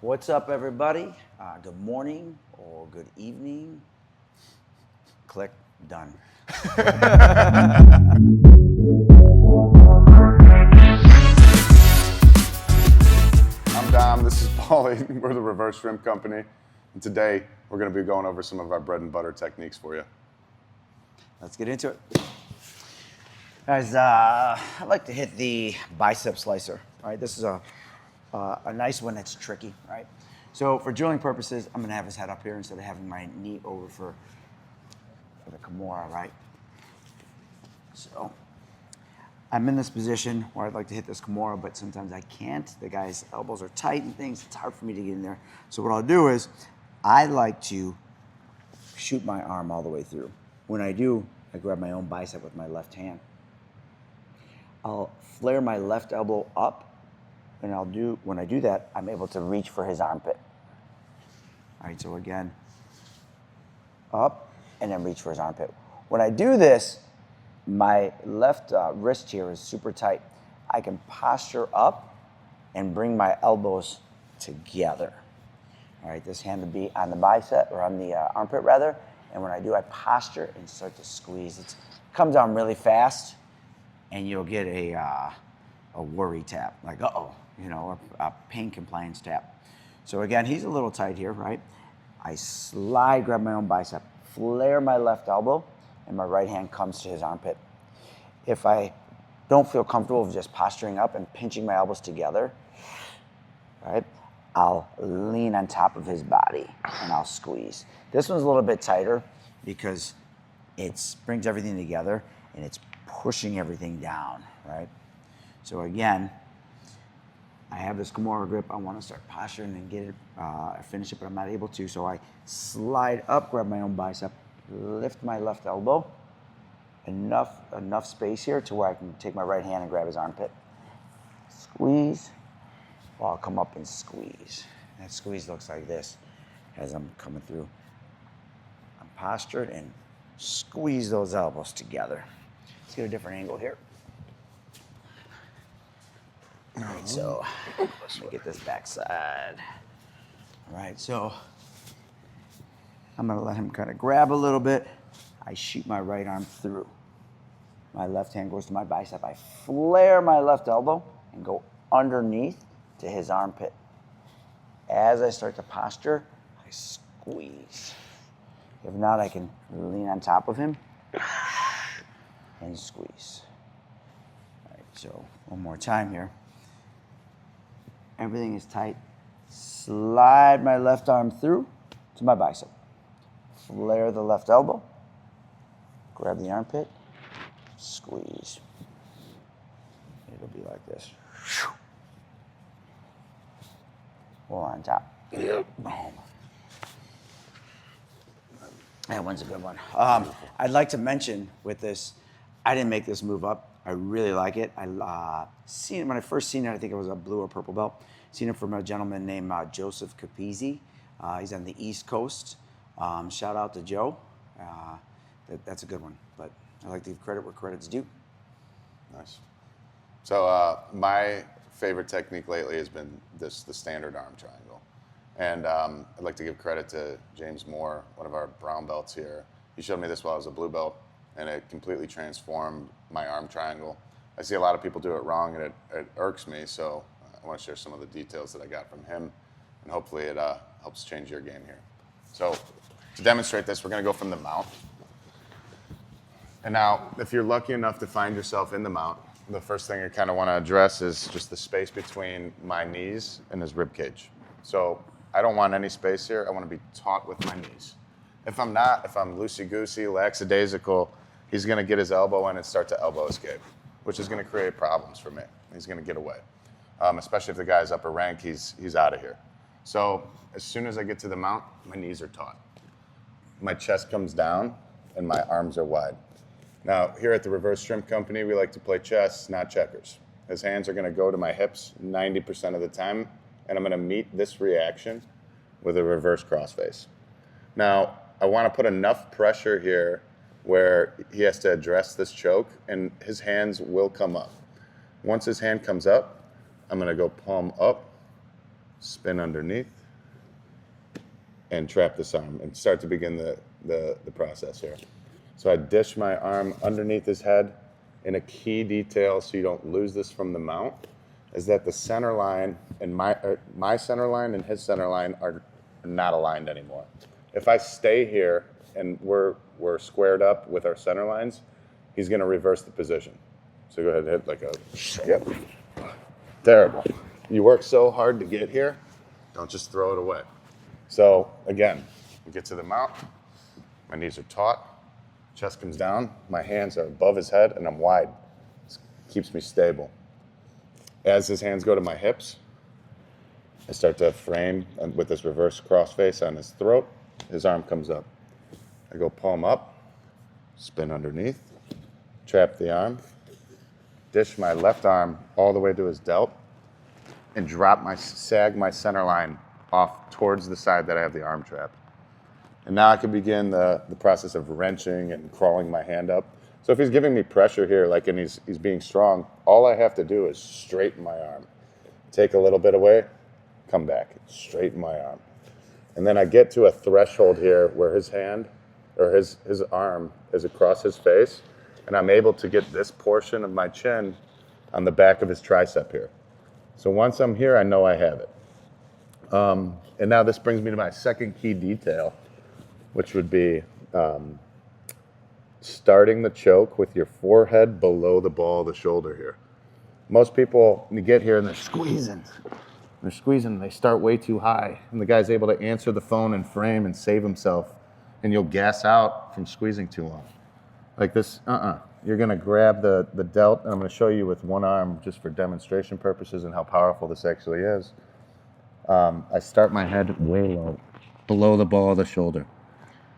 What's up, everybody? Good morning or good evening. Click, done. I'm Dom, this is Paulie. We're the Reverse Shrimp Company. And today, we're gonna be going over some of our bread and butter techniques for you. Let's get into it. Guys, I'd like to hit the Bicep Slicer. All right, this is a nice one that's tricky, right? So for drilling purposes, I'm gonna have his head up here instead of having my knee over for the Kimura, right? So I'm in this position where I'd like to hit this Kimura, but sometimes I can't. The guy's elbows are tight and things. It's hard for me to get in there. So what I'll do is I like to shoot my arm all the way through. When I do, I grab my own bicep with my left hand. I'll flare my left elbow up, and when I do that, I'm able to reach for his armpit. All right, so again, up, and then reach for his armpit. When I do this, my left wrist here is super tight. I can posture up and bring my elbows together. All right, this hand would be on the bicep, or on the armpit rather, and when I do, I posture and start to squeeze. It comes down really fast, and you'll get a worry tap, like uh-oh, or a pain compliance tap. So again, he's a little tight here, right? I slide, grab my own bicep, flare my left elbow, and my right hand comes to his armpit. If I don't feel comfortable with just posturing up and pinching my elbows together, right, I'll lean on top of his body and I'll squeeze. This one's a little bit tighter because it brings everything together and it's pushing everything down, right? So again, I have this Kimura grip. I want to start posturing and get it, finish it, but I'm not able to. So I slide up, grab my own bicep, lift my left elbow, enough space here to where I can take my right hand and grab his armpit. Squeeze, while I'll come up and squeeze. That squeeze looks like this as I'm coming through. I'm postured and squeeze those elbows together. Let's get a different angle here. All right, so let me get this backside. All right, so I'm gonna let him kind of grab a little bit. I shoot my right arm through. My left hand goes to my bicep. I flare my left elbow and go underneath to his armpit. As I start to posture, I squeeze. If not, I can lean on top of him and squeeze. All right, so one more time here. Everything is tight. Slide my left arm through to my bicep. Flare the left elbow. Grab the armpit. Squeeze. It'll be like this. Or on top. Boom. That one's a good one. I'd like to mention with this, I didn't make this move up. I really like it. I seen it when I first seen it. I think it was a blue or purple belt. Seen it from a gentleman named Joseph Capizzi. He's on the East Coast. Shout out to Joe. That's a good one. But I like to give credit where credit's due. Nice. So my favorite technique lately has been the standard arm triangle. And I'd like to give credit to James Moore, one of our brown belts here. He showed me this while I was a blue belt, and it completely transformed my arm triangle. I see a lot of people do it wrong, and it irks me, so I want to share some of the details that I got from him, and hopefully it helps change your game here. So to demonstrate this, we're going to go from the mount. And now, if you're lucky enough to find yourself in the mount, the first thing I kind of want to address is just the space between my knees and his rib cage. So I don't want any space here. I want to be taut with my knees. If I'm loosey-goosey, lackadaisical, he's going to get his elbow in and start to elbow escape, which is going to create problems for me. He's going to get away. Especially if the guy's upper rank, he's out of here. So as soon as I get to the mount, my knees are taut. My chest comes down and my arms are wide. Now, here at the Reverse Shrimp Company, we like to play chess, not checkers. His hands are going to go to my hips 90% of the time, and I'm going to meet this reaction with a reverse crossface. Now, I want to put enough pressure here where he has to address this choke, and his hands will come up. Once his hand comes up, I'm going to go palm up spin underneath, and trap this arm, and start to begin the process here. So I dish my arm underneath his head. And a key detail, so you don't lose this from the mount, is that the center line and my center line and his center line are not aligned anymore. If I stay here and we're squared up with our center lines, he's going to reverse the position. So go ahead and hit like a, yep. Terrible. You work so hard to get here, don't just throw it away. So again, we get to the mount, my knees are taut, chest comes down, my hands are above his head, and I'm wide. This keeps me stable. As his hands go to my hips, I start to frame with this reverse crossface on his throat. His arm comes up. I go palm up, spin underneath, trap the arm, dish my left arm all the way to his delt, and sag my center line off towards the side that I have the arm trap. And now I can begin the process of wrenching and crawling my hand up. So if he's giving me pressure here, like, and he's being strong, all I have to do is straighten my arm. Take a little bit away, come back, straighten my arm. And then I get to a threshold here where his hand, or his arm is across his face, and I'm able to get this portion of my chin on the back of his tricep here. So once I'm here, I know I have it. And now this brings me to my second key detail, which would be starting the choke with your forehead below the ball of the shoulder here. Most people, you get here and they're squeezing. They start way too high. And the guy's able to answer the phone and frame and save himself. And you'll gas out from squeezing too long. Like this, You're gonna grab the delt, and I'm gonna show you with one arm just for demonstration purposes and how powerful this actually is. I start my head way low, below the ball of the shoulder.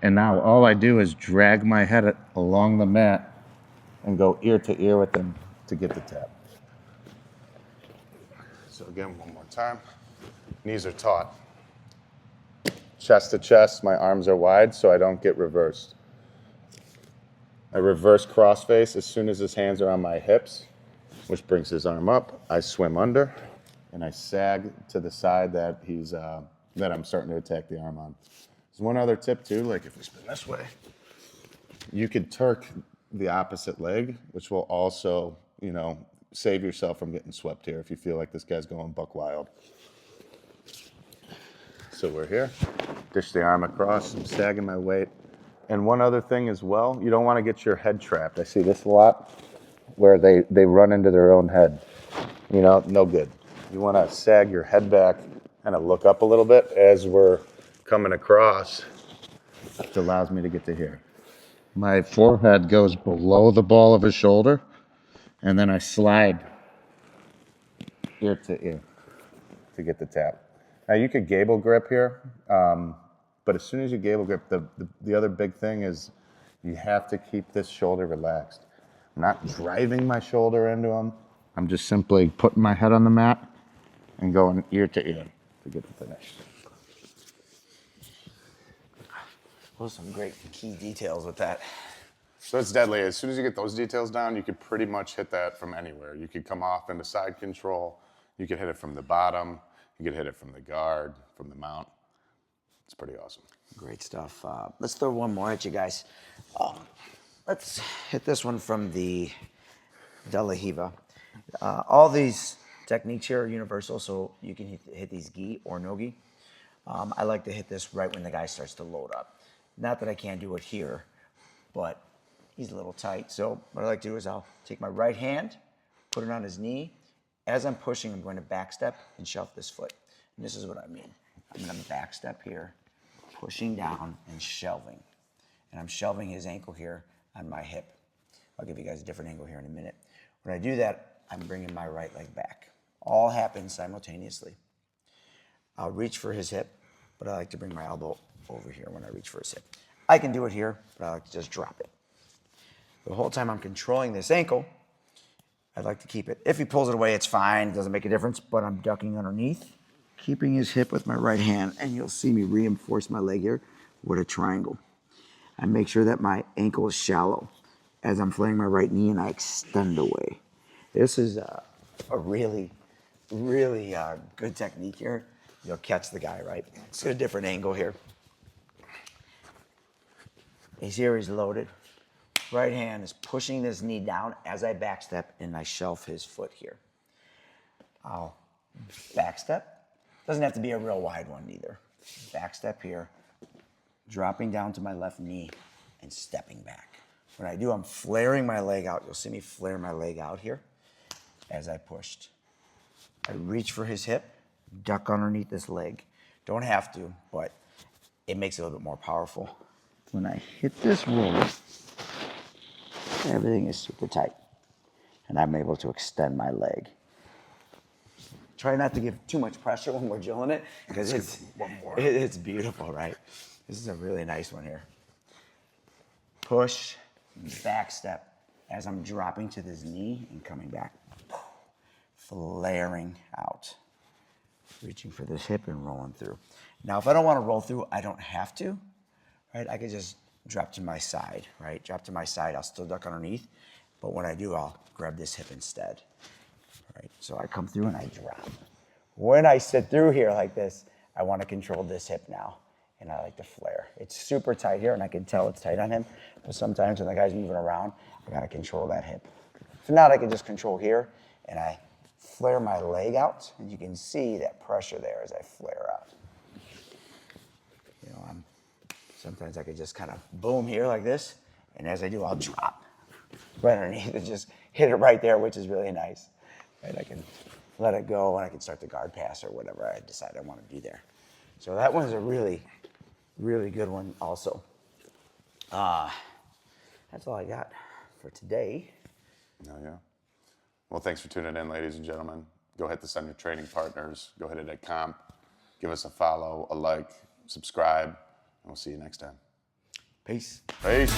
And now all I do is drag my head along the mat and go ear to ear with him to get the tap. So again, one more time. Knees are taut. Chest to chest, my arms are wide so I don't get reversed. I reverse crossface as soon as his hands are on my hips, which brings his arm up. I swim under, and I sag to the side that I'm starting to attack the arm on. There's one other tip too, like if we spin this way, you could htherk the opposite leg, which will also, save yourself from getting swept here if you feel like this guy's going buck wild. So we're here, dish the arm across, I'm sagging my weight. And one other thing as well, you don't want to get your head trapped. I see this a lot, where they run into their own head. No good. You want to sag your head back, kind of look up a little bit as we're coming across. It allows me to get to here. My forehead goes below the ball of his shoulder, and then I slide ear to ear to get the tap. Now you could gable grip here, but as soon as you gable grip, the other big thing is you have to keep this shoulder relaxed. I'm not driving my shoulder into him. I'm just simply putting my head on the mat and going ear to ear to get the finish. Those are some great key details with that. So it's deadly. As soon as you get those details down, you could pretty much hit that from anywhere. You could come off into side control. You could hit it from the bottom. You could hit it from the guard, from the mount. It's pretty awesome. Great stuff. Let's throw one more at you guys. Let's hit this one from the De La Riva. All these techniques here are universal, so you can hit these gi or no gi. I like to hit this right when the guy starts to load up. Not that I can't do it here, but he's a little tight. So what I like to do is I'll take my right hand, put it on his knee. As I'm pushing, I'm going to backstep and shove this foot. And this is what I mean. I'm going to backstep here, pushing down and shelving. And I'm shelving his ankle here on my hip. I'll give you guys a different angle here in a minute. When I do that, I'm bringing my right leg back. All happens simultaneously. I'll reach for his hip, but I like to bring my elbow over here when I reach for his hip. I can do it here, but I like to just drop it. The whole time I'm controlling this ankle, I'd like to keep it. If he pulls it away, it's fine. It doesn't make a difference, but I'm ducking underneath, keeping his hip with my right hand, and you'll see me reinforce my leg here with a triangle. I make sure that my ankle is shallow as I'm flaying my right knee, and I extend away. This is a really, really good technique here. you'll catch the guy, right? Let's get a different angle here. He's here, he's loaded. Right hand is pushing this knee down as I backstep and I shelf his foot here. I'll backstep. Doesn't have to be a real wide one either. Backstep here, dropping down to my left knee and stepping back. When I do, I'm flaring my leg out. You'll see me flare my leg out here as I pushed. I reach for his hip, duck underneath this leg. Don't have to, but it makes it a little bit more powerful. When I hit this roller, everything is super tight, and I'm able to extend my leg. Try not to give too much pressure when we're drilling it, because it's beautiful, right? This is a really nice one here. Push, back step, as I'm dropping to this knee and coming back. Flaring out. Reaching for this hip and rolling through. Now, if I don't want to roll through, I don't have to, right? I could just drop to my side, right? Drop to my side, I'll still duck underneath, but when I do, I'll grab this hip instead, right? So I come through and I drop. When I sit through here like this, I want to control this hip now, and I like to flare. It's super tight here, and I can tell it's tight on him, but sometimes when the guy's moving around, I got to control that hip. If not, I can just control here, and I flare my leg out, and you can see that pressure there as I flare out. You know, sometimes I could just kind of boom here like this, and as I do, I'll drop right underneath and just hit it right there, which is really nice. Right? I can let it go, and I can start the guard pass or whatever I decide I want to do there. So that one's a really, really good one also. That's all I got for today. Oh, yeah. Well, thanks for tuning in, ladies and gentlemen. Go hit this on your training partners. Go hit it at comp. Give us a follow, a like, subscribe, and we'll see you next time. Peace. Peace.